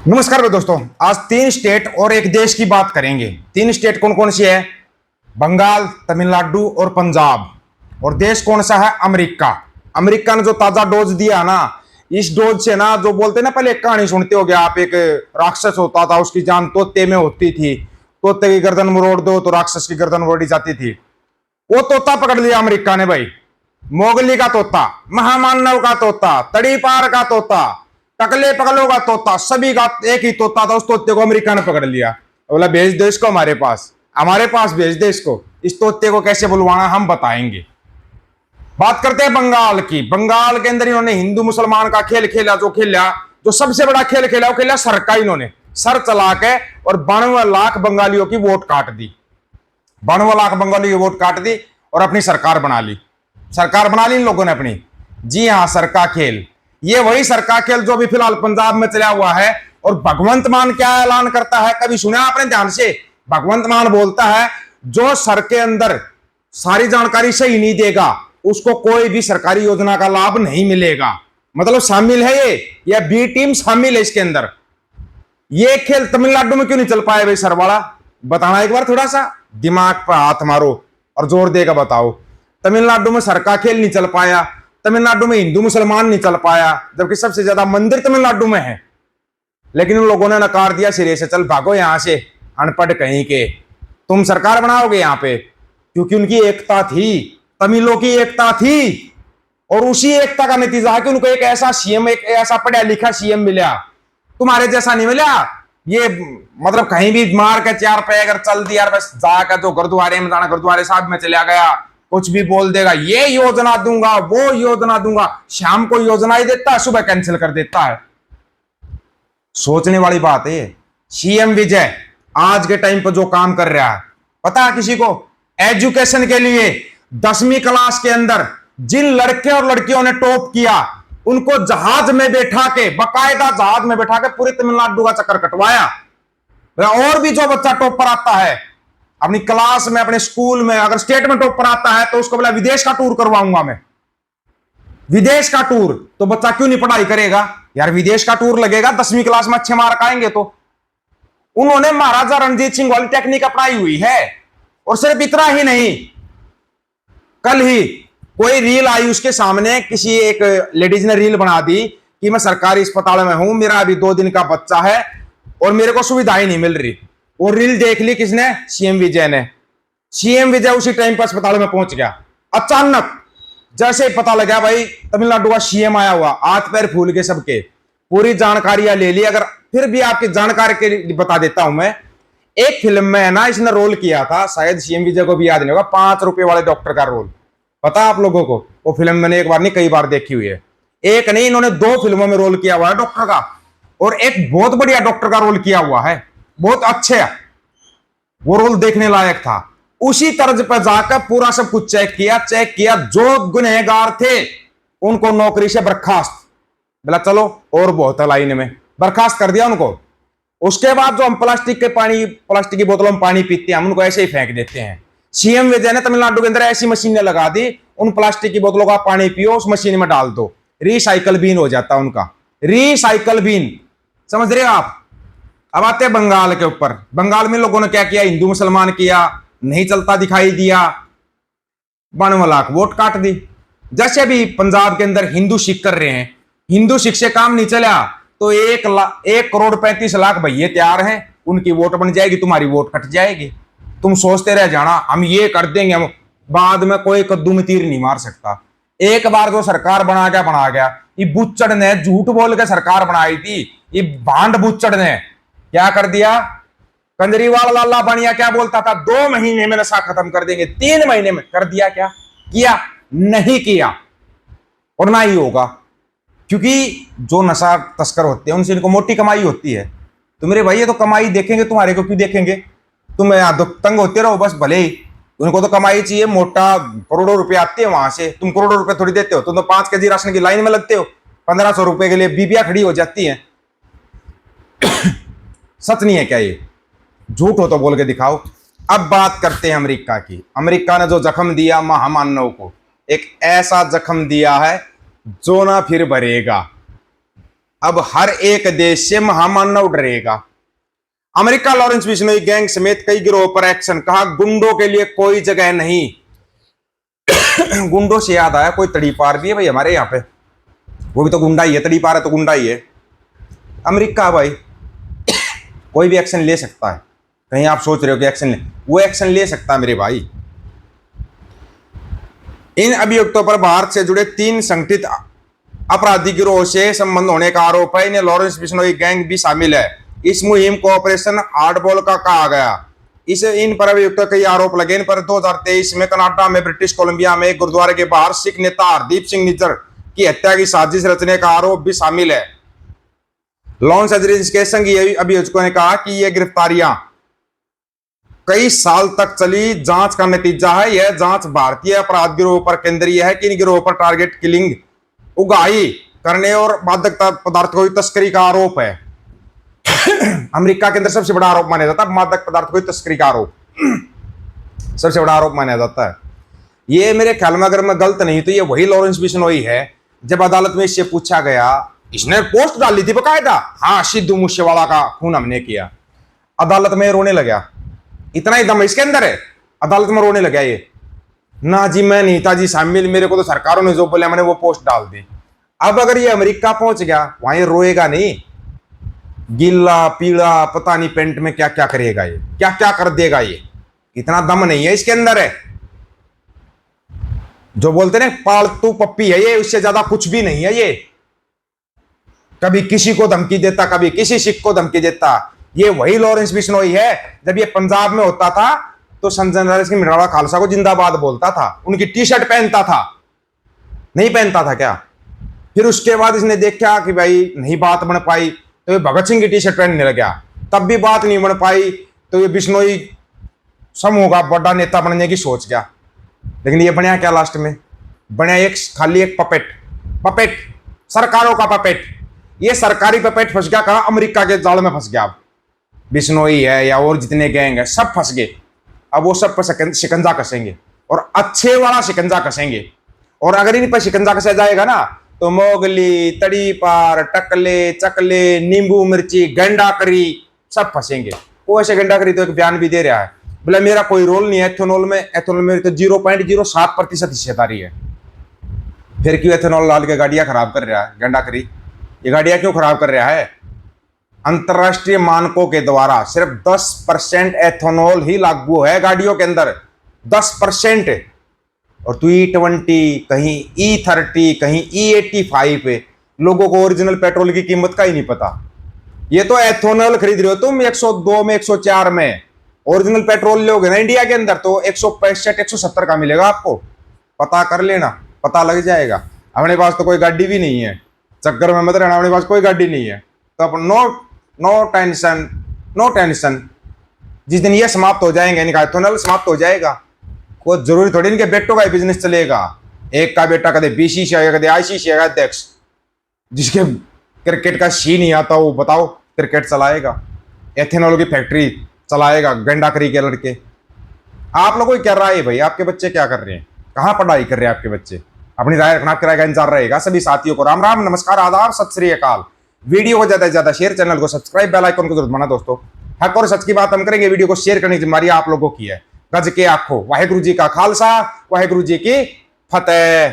नमस्कार दोस्तों, आज तीन स्टेट और एक देश की बात करेंगे। तीन स्टेट कौन कौन सी है? बंगाल, तमिलनाडु और पंजाब। और देश कौन सा है? अमेरिका। अमेरिका ने जो ताजा डोज दिया ना, इस डोज से ना, जो बोलते ना, पहले एक कहानी सुनते हो गया आप, एक राक्षस होता था, उसकी जान तोते में होती थी, तोते की गर्दन मरोड़ दो तो राक्षस की गर्दन मरोड़ी जाती थी। वो तोता पकड़ लिया अमेरिका ने भाई। मोगली का तोता, महामानव का तोता, तड़ी पार का तोता, टकले पगलों का तोता, सभी का एक ही तोता था। उस तोते को अमेरिका ने पकड़ लिया, बोला भेज दो इसको हमारे पास भेज दे इसको। इस तोते को कैसे बुलवाना हम बताएंगे। बात करते हैं बंगाल की। बंगाल के अंदर इन्होंने हिंदू मुसलमान का खेल खेला, जो सबसे बड़ा खेल खेला, वो खेला सर का। इन्होंने सर चला के और 92 लाख बंगालियों की वोट काट दी। 92 लाख बंगालियों की वोट काट दी और अपनी सरकार बना ली। सरकार बना ली इन लोगों ने अपनी। जी हाँ, सर का खेल। ये वही सर का खेल जो अभी फिलहाल पंजाब में चला हुआ है। और भगवंत मान क्या ऐलान करता है, कभी सुना आपने ध्यान से? भगवंत मान बोलता है जो सर के अंदर सारी जानकारी सही नहीं देगा उसको कोई भी सरकारी योजना का लाभ नहीं मिलेगा। मतलब शामिल है ये, या बी टीम शामिल है इसके अंदर। ये खेल तमिलनाडु में क्यों नहीं चल पाया भाई सर वाला? बताना एक बार, थोड़ा सा दिमाग पर हाथ मारो और जोर देकर बताओ। तमिलनाडु में सर का खेल नहीं चल पाया, तमिलनाडु में हिंदू मुसलमान नहीं चल पाया, जबकि सबसे ज्यादा मंदिर तमिलनाडु में है। लेकिन उन लोगों ने नकार दिया सिरे से, चल भागो यहां से अनपढ़ कहीं के, तुम सरकार बनाओगे यहां पे। क्योंकि उनकी एकता थी, तमिलों की एकता थी। और उसी एकता का नतीजा है कि उनको एक ऐसा सीएम, एक ऐसा पढ़ा लिखा सीएम मिला। तुम्हारे जैसा नहीं मिला ये, मतलब कहीं भी मार के चार पे अगर चल दिया, बस जाकर जो गुरुद्वारे में जाना, गुरुद्वारे साहब में चला गया, कुछ भी बोल देगा, ये योजना दूंगा, वो योजना दूंगा। शाम को योजना ही देता है, सुबह कैंसिल कर देता है। सोचने वाली बात है। सीएम विजय आज के टाइम पर जो काम कर रहा है, पता है किसी को? एजुकेशन के लिए 10वीं क्लास के अंदर जिन लड़के और लड़कियों ने टॉप किया, उनको जहाज में बैठा के, बाकायदा जहाज में बैठा के पूरे तमिलनाडु का चक्कर कटवाया। और भी जो बच्चा टॉप पर आता है अपनी क्लास में, अपने स्कूल में, अगर स्टेट में टॉप पर आता है तो उसको बोला विदेश का टूर करवाऊंगा मैं। विदेश का टूर तो बच्चा क्यों नहीं पढ़ाई करेगा यार? विदेश का टूर लगेगा, 10वीं क्लास में अच्छे मार्क आएंगे तो। उन्होंने महाराजा रणजीत सिंह पॉलिटेक्निक का पढ़ाई हुई है। और सिर्फ इतना ही नहीं, कल ही कोई रील आई उसके सामने, किसी एक लेडीज ने रील बना दी कि मैं सरकारी अस्पताल में हूं, मेरा अभी 2 दिन का बच्चा है और मेरे को सुविधाएं नहीं मिल रही। वो रील देख ली किसने? सीएम विजय ने। सीएम विजय उसी टाइम पर अस्पताल में पहुंच गया। अचानक जैसे पता लगा भाई तमिलनाडु का सीएम आया हुआ, हाथ पैर फूल गए सबके। पूरी जानकारियां ले ली। अगर फिर भी आपकी जानकारी के लिए बता देता हूं मैं। एक फिल्म में है ना, इसने रोल किया था, शायद सीएम विजय को भी याद नहीं होगा, 5 रुपए वाले डॉक्टर का रोल। पता आप लोगों को? वो फिल्म मैंने एक बार नहीं, कई बार देखी हुई है। एक नहीं, इन्होंने 2 फिल्मों में रोल किया हुआ है डॉक्टर का। और एक बहुत बढ़िया डॉक्टर का रोल किया हुआ है, बहुत अच्छे। वो रोल देखने लायक था। उसी तर्ज पर जाकर पूरा सब कुछ चेक किया। जो गुनहगार थे उनको नौकरी से बर्खास्त, बोला चलो और बहुत है लाइन में, बर्खास्त कर दिया उनको। उसके बाद जो हम प्लास्टिक की बोतलों में पानी पीते हैं, हम उनको ऐसे ही फेंक देते हैं। सीएम विजय ने तमिलनाडु के अंदर ऐसी मशीनें लगा दी, उन प्लास्टिक की बोतलों का पानी पियो, उस मशीन में डाल दो, रिसाइकल बीन हो जाता उनका। रिसाइकल बीन, समझ रहे हो आप? अब आते हैं बंगाल के ऊपर। बंगाल में लोगों ने क्या किया? हिंदू मुसलमान किया, नहीं चलता दिखाई दिया, 92 लाख वोट काट दी। जैसे भी पंजाब के अंदर हिंदू सिख कर रहे हैं, हिंदू सिख से काम नहीं चला तो 1 करोड़ 35 लाख भैया तैयार हैं, उनकी वोट बन जाएगी, तुम्हारी वोट कट जाएगी। तुम सोचते रह जाना हम ये कर देंगे, हम बाद में कोई कद्दू में तीर नहीं मार सकता। एक बार जो सरकार बना गया। ये बुच्चड़ ने झूठ बोल के सरकार बनाई थी। ये भांड बुच्चड़ ने क्या कर दिया? केजरीवाल लाला बनिया क्या बोलता था? 2 महीने में नशा खत्म कर देंगे, 3 महीने में कर दिया। क्या किया? नहीं किया और ना ही होगा। क्योंकि जो नशा तस्कर होते हैं उनसे इनको मोटी कमाई होती है। तो मेरे भाई ये तो कमाई देखेंगे, तुम्हारे को क्यों देखेंगे? तुम यहां तंग होते रहो बस, भले ही। उनको तो कमाई चाहिए, मोटा करोड़ों रुपए आते हैं वहां से। तुम करोड़ों रुपए थोड़ी देते हो, तुम तो 5 केजी राशन की लाइन में लगते हो। 1500 रुपए के लिए बीबियां खड़ी हो जाती हैं। सच नहीं है क्या ये? झूठ हो तो बोल के दिखाओ। अब बात करते हैं अमेरिका की। अमेरिका ने जो जख्म दिया महामानव को, एक ऐसा जख्म दिया है जो ना फिर भरेगा। अब हर एक देश से महामानव डरेगा। अमेरिका लॉरेंस बिश्नोई गैंग समेत कई गिरोह पर एक्शन, कहा गुंडों के लिए कोई जगह नहीं। गुंडों से याद आया, कोई तड़ीपार भी है भाई हमारे यहाँ पे, वो भी तो गुंडा ही है, तड़ीपार है तो गुंडा ही है। अमेरिका भाई कोई भी एक्शन ले सकता है। कहीं आप सोच रहे हो कि एक्शन ले, वो एक्शन ले सकता है मेरे भाई। इन अभियुक्तों पर भारत से जुड़े 3 संगठित अपराधी गिरोह से संबंध होने का आरोप है। इन्हें लॉरेंस बिश्नोई गैंग भी शामिल है। इस मुहिम को ऑपरेशन हार्डबॉल का कहा गया। इन पर अभियुक्त कई आरोप लगे। इन पर 2023 में कनाडा में ब्रिटिश कोलंबिया में एक गुरुद्वारे के बाहर सिख नेता हरदीप सिंह निज्जर की हत्या की साजिश रचने का आरोप भी शामिल है। लॉन्स एजेंसी के संघीय अभियोजकों ने कहा कि ये गिरफ्तारियां कई साल तक चली जांच का नतीजा है। यह जांच भारतीय अपराध गिरोह पर केंद्रीय है कि इन गिरोह पर टारगेट किलिंग, उगाही करने और मादक पदार्थों की तस्करी का आरोप है। अमेरिका के अंदर सबसे बड़ा आरोप माना जाता है मादक पदार्थों की तस्करी का आरोप, सबसे बड़ा आरोप माना जाता है। ये मेरे ख्याल में अगर मैं गलत नहीं तो ये वही लॉरेंस बिश्नोई है। जब अदालत में इससे पूछा गया, इसने पोस्ट डाली थी बकायदा, हाँ सिद्धू मूसेवाला का खून हमने किया। अदालत में रोने लगा, इतना ही दम इसके अंदर है। अदालत में रोने लगा ये, ना जी मैं नहीं था जी शामिल, मेरे को तो सरकारों ने जो बोला मैंने वो पोस्ट डाल दी। अब अगर ये अमेरिका पहुंच गया, वहां ये रोएगा नहीं, गीला पीला पता नहीं पेंट में क्या क्या करेगा, ये क्या क्या कर देगा। ये इतना दम नहीं है इसके अंदर है। जो बोलते ना पालतू पप्पी है ये, उससे ज्यादा कुछ भी नहीं है ये। कभी किसी को धमकी देता, कभी किसी सिख को धमकी देता। ये वही लॉरेंस बिश्नोई है। जब ये पंजाब में होता था तो संजय नरेश की मिराड़ा खालसा को जिंदाबाद बोलता था, उनकी टी शर्ट पहनता था, नहीं पहनता था क्या? फिर उसके बाद इसने देखा कि भाई नहीं बात बन पाई तो ये भगत सिंह की टी शर्ट पहनने लगा। तब भी बात नहीं बन पाई तो ये बिश्नोई समूह का बड़ा नेता बनने की सोच गया। लेकिन ये बनया क्या लास्ट में? बनया एक खाली एक पपेट, सरकारों का पपेट। ये सरकारी पपेट फंस गया कहां? अमेरिका के जाल में फंस गया। अब बिश्नोई है या और जितने गैंग है सब फंस गए। अब वो सब पर शिकंजा कसेंगे और अच्छे वाला शिकंजा कसेंगे। और अगर इन पर शिकंजा कसा जाएगा ना तो मोगली, तड़ीपार, टकले, चकले, नींबू मिर्ची, गंडाकरी सब फंसेंगे। वो ऐसे गंडाकरी तो एक बयान भी दे रहा है, बोले मेरा कोई रोल नहीं है एथेनॉल में मेरी तो 0.07% हिस्सेदारी है। फिर क्यों एथेनॉल डाल के गाड़ियां खराब कर रहा है गंडाकरी? ये गाड़ियां क्यों खराब कर रहा है? अंतरराष्ट्रीय मानकों के द्वारा सिर्फ 10% एथेनॉल ही लागू है गाड़ियों के अंदर, 10%। और तो E20, कहीं E30, कहीं E85 पे लोगों को ओरिजिनल पेट्रोल की कीमत का ही नहीं पता। ये तो एथेनॉल खरीद रहे हो तुम 102 में, 104 में। ओरिजिनल पेट्रोल लोगे ना इंडिया के अंदर तो 165, 170 का मिलेगा आपको। पता कर लेना, पता लग जाएगा। हमारे पास तो कोई गाड़ी भी नहीं है, चक्कर में मत रहना, हमारे पास कोई गाड़ी नहीं है। तो अब नो टेंशन। जिस दिन ये समाप्त हो जाएंगे, इनका एथेनॉल समाप्त हो जाएगा, कोई जरूरी थोड़ी इनके बेटों का बिजनेस चलेगा। एक का बेटा कदे BCC है, कदे ICC है अध्यक्ष। जिसके क्रिकेट का शी नहीं आता वो बताओ क्रिकेट चलाएगा, एथेनॉल की फैक्ट्री चलाएगा गंडाकरी के लड़के। आप लोगों को क्या राय है भाई? आपके बच्चे क्या कर रहे हैं? कहाँ पढ़ाई कर रहे हैं आपके बच्चे? अपनी राय रखना, आपकी राय का इंतजार रहेगा। सभी साथियों को राम राम, नमस्कार, आदाब, सत श्री अकाल। वीडियो को ज्यादा से ज्यादा शेयर, चैनल को सब्सक्राइब, बेल आइकन को जरूर दबाना दोस्तों। हक और सच की बात हम करेंगे, वीडियो को शेयर करने की जिम्मेदारी आप लोगों की है। गज के आखो, वाहेगुरु जी का खालसा, वाहेगुरु जी की फतेह।